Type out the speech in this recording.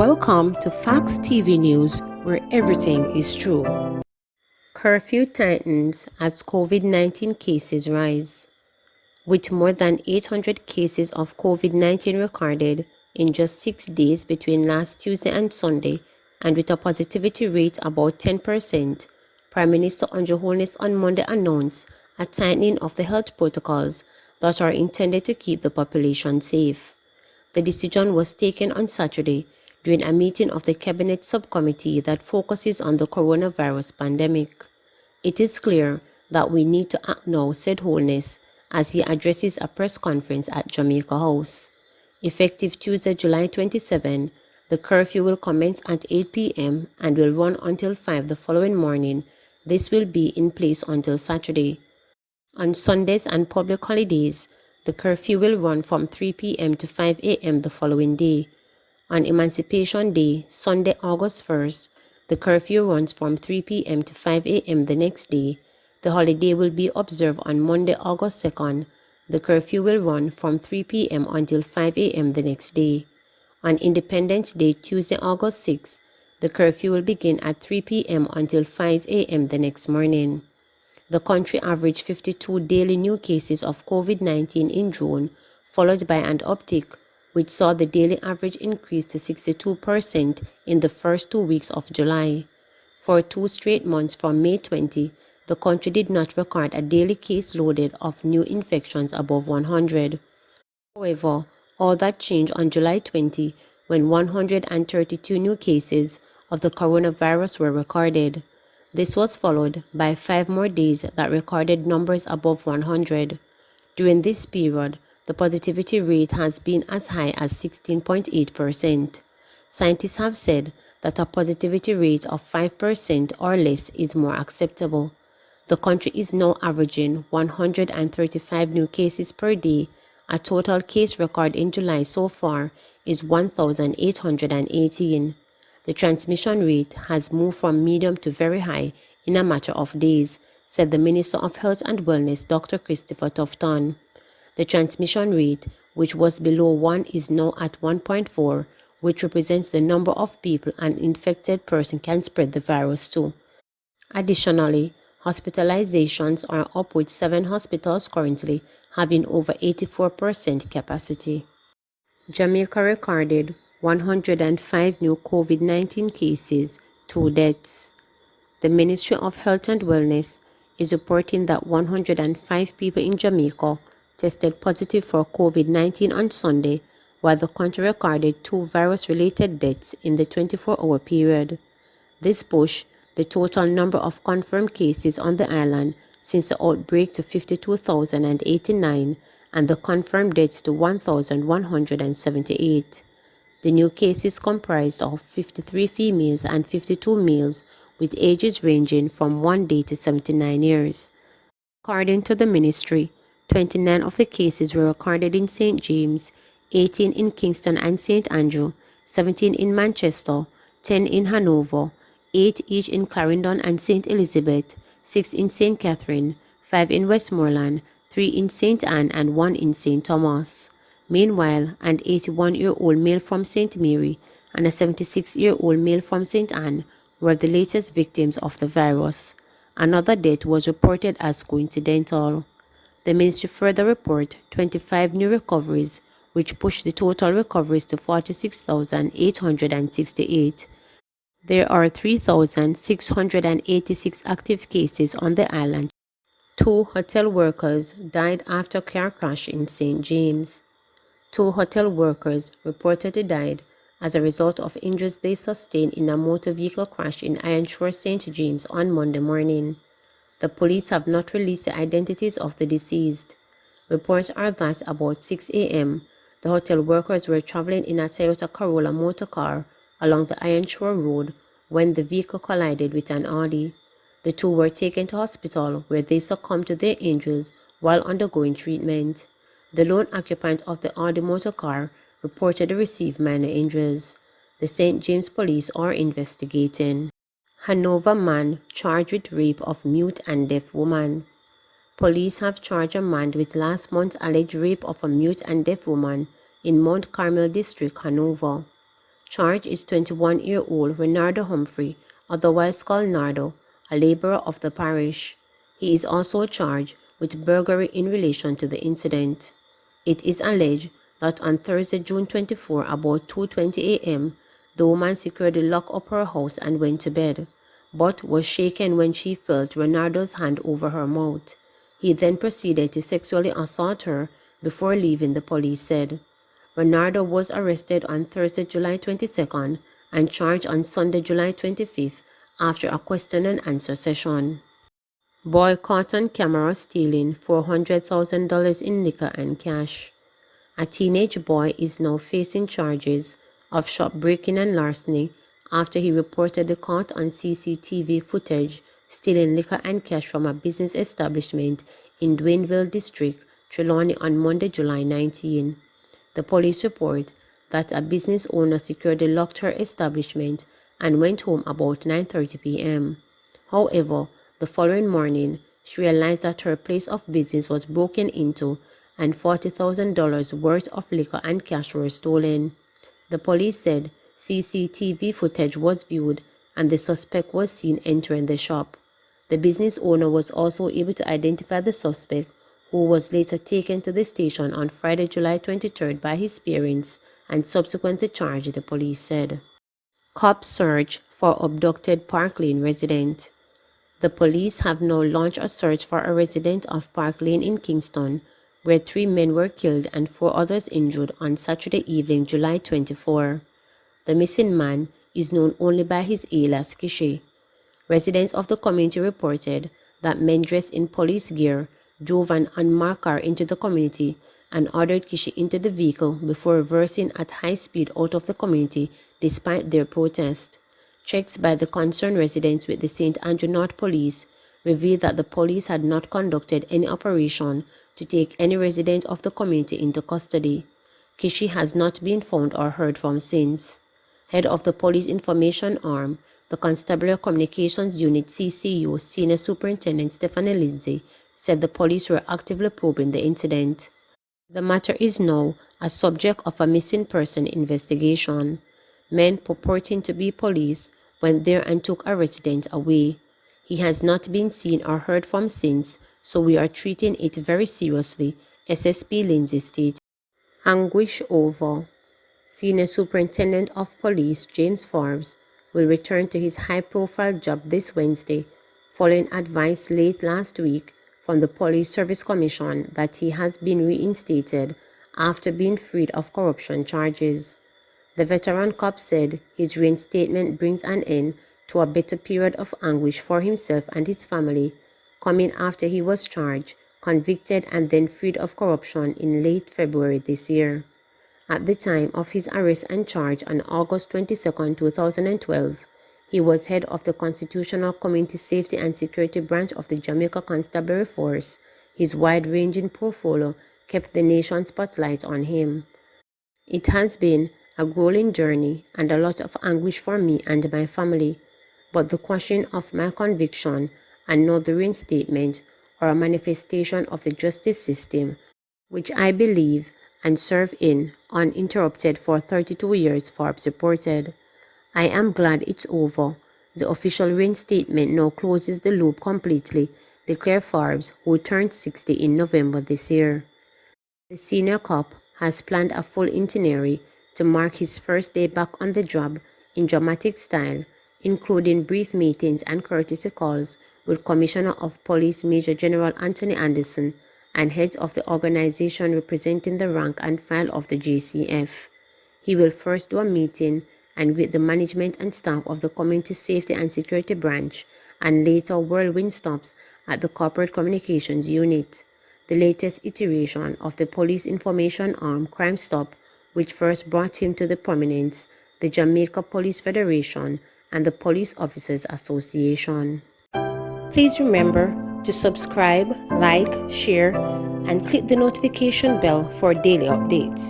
Welcome to Facts TV News, where everything is true. Curfew tightens as COVID-19 cases rise. With more than 800 cases of COVID-19 recorded in just 6 days between last Tuesday and Sunday, and with a positivity rate about 10%, Prime Minister Andrew Holness on Monday announced a tightening of the health protocols that are intended to keep the population safe. The decision was taken on Saturday during a meeting of the Cabinet Subcommittee that focuses on the coronavirus pandemic. It is clear that we need to act now, said Holness, as he addresses a press conference at Jamaica House. Effective Tuesday, July 27, the curfew will commence at 8 p.m. and will run until 5 the following morning. This will be in place until Saturday. On Sundays and public holidays, the curfew will run from 3 p.m. to 5 a.m. the following day. On Emancipation Day, Sunday, August 1st, the curfew runs from 3 p.m. to 5 a.m. the next day. The holiday will be observed on Monday, August 2nd. The curfew will run from 3 p.m. until 5 a.m. the next day. On Independence Day, Tuesday, August 6th, the curfew will begin at 3 p.m. until 5 a.m. the next morning. The country averaged 52 daily new cases of COVID-19 in June, followed by an uptick, which saw the daily average increase to 62% in the first 2 weeks of July. For 2 straight months from May 20, the country did not record a daily case loaded of new infections above 100. However, all that changed on July 20 when 132 new cases of the coronavirus were recorded. This was followed by 5 more days that recorded numbers above 100. During this period, the positivity rate has been as high as 16.8%. Scientists have said that a positivity rate of 5% or less is more acceptable. The country is now averaging 135 new cases per day. A total case record in July so far is 1,818. The transmission rate has moved from medium to very high in a matter of days, said the Minister of Health and Wellness, Dr. Christopher Tufton. The transmission rate, which was below 1, is now at 1.4, which represents the number of people an infected person can spread the virus to. Additionally, hospitalizations are up, with 7 hospitals currently having over 84% capacity. Jamaica recorded 105 new COVID-19 cases, 2 deaths. The Ministry of Health and Wellness is reporting that 105 people in Jamaica tested positive for COVID-19 on Sunday, while the country recorded 2 virus-related deaths in the 24-hour period. This pushed the total number of confirmed cases on the island since the outbreak to 52,089 and the confirmed deaths to 1,178. The new cases comprised of 53 females and 52 males, with ages ranging from 1 day to 79 years. According to the ministry, 29 of the cases were recorded in St. James, 18 in Kingston and St. Andrew, 17 in Manchester, 10 in Hanover, 8 each in Clarendon and St. Elizabeth, 6 in St. Catherine, 5 in Westmoreland, 3 in St. Anne and 1 in St. Thomas. Meanwhile, an 81-year-old male from St. Mary and a 76-year-old male from St. Anne were the latest victims of the virus. Another death was reported as coincidental. The ministry further reported 25 new recoveries, which pushed the total recoveries to 46,868. There are 3,686 active cases on the island. 2 hotel workers died after car crash in St. James. 2 hotel workers reportedly died as a result of injuries they sustained in a motor vehicle crash in Ironshore, St. James on Monday morning. The police have not released the identities of the deceased. Reports are that about 6 a.m., the hotel workers were traveling in a Toyota Corolla motor car along the Ironshore Road when the vehicle collided with an Audi. The 2 were taken to hospital where they succumbed to their injuries while undergoing treatment. The lone occupant of the Audi motor car reportedly received minor injuries. The St. James police are investigating. Hanover man charged with rape of mute and deaf woman. Police have charged a man with last month's alleged rape of a mute and deaf woman in Mount Carmel District, Hanover. Charged is 21-year-old Renardo Humphrey, otherwise called Nardo, a laborer of the parish. He is also charged with burglary in relation to the incident. It is alleged that on Thursday, June 24, about 2:20 a.m., the woman securely locked up her house and went to bed, but was shaken when she felt Renardo's hand over her mouth. He then proceeded to sexually assault her before leaving, the police said. Renardo was arrested on Thursday, July 22nd and charged on Sunday, July 25th after a question and answer session. Boy caught on camera stealing $400,000 in liquor and cash. A teenage boy is now facing charges of shop breaking and larceny after he reportedly caught on CCTV footage stealing liquor and cash from a business establishment in Duaneville District, Trelawney on Monday, July 19. The police report that a business owner securely locked her establishment and went home about 9:30 p.m. However, the following morning, she realized that her place of business was broken into and $40,000 worth of liquor and cash were stolen. The police said CCTV footage was viewed and the suspect was seen entering the shop. The business owner was also able to identify the suspect, who was later taken to the station on Friday, July 23rd by his parents and subsequently charged, the police said. Cops search for abducted Park Lane resident. The police have now launched a search for a resident of Park Lane in Kingston, where 3 men were killed and 4 others injured on Saturday evening, July 24. The missing man is known only by his alias Kishi. Residents of the community reported that men dressed in police gear drove an unmarked car into the community and ordered Kishi into the vehicle before reversing at high speed out of the community despite their protest. Checks by the concerned residents with the St. Andrew North Police revealed that the police had not conducted any operation to take any resident of the community into custody. Kishi has not been found or heard from since. Head of the Police Information Arm, the Constabulary Communications Unit CCU Senior Superintendent Stephanie Lindsay, said the police were actively probing the incident. The matter is now a subject of a missing person investigation. Men purporting to be police went there and took a resident away. He has not been seen or heard from since, so we are treating it very seriously, SSP Lindsay stated. Anguish over. Senior Superintendent of Police James Forbes will return to his high-profile job this Wednesday, following advice late last week from the Police Service Commission that he has been reinstated after being freed of corruption charges. The veteran cop said his reinstatement brings an end to a bitter period of anguish for himself and his family, coming after he was charged, convicted, and then freed of corruption in late February this year. At the time of his arrest and charge on August 22, 2012, he was head of the Constitutional Community Safety and Security Branch of the Jamaica Constabulary Force. His wide-ranging portfolio kept the nation's spotlight on him. It has been a grueling journey and a lot of anguish for me and my family, but the question of my conviction and not the reinstatement or a manifestation of the justice system, which I believe and serve in uninterrupted for 32 years, Forbes reported. I am glad it's over. The official reinstatement now closes the loop completely, declared Forbes, who turned 60 in November this year. The senior cop has planned a full itinerary to mark his first day back on the job in dramatic style, including brief meetings and courtesy calls with Commissioner of Police Major General Anthony Anderson and heads of the organization representing the rank and file of the JCF. He will first do a meeting and with the management and staff of the Community Safety and Security Branch, and later whirlwind stops at the Corporate Communications Unit, the latest iteration of the Police Information Arm Crime Stop, which first brought him to the prominence, the Jamaica Police Federation, and the Police Officers Association. Please remember to subscribe, like, share, and click the notification bell for daily updates.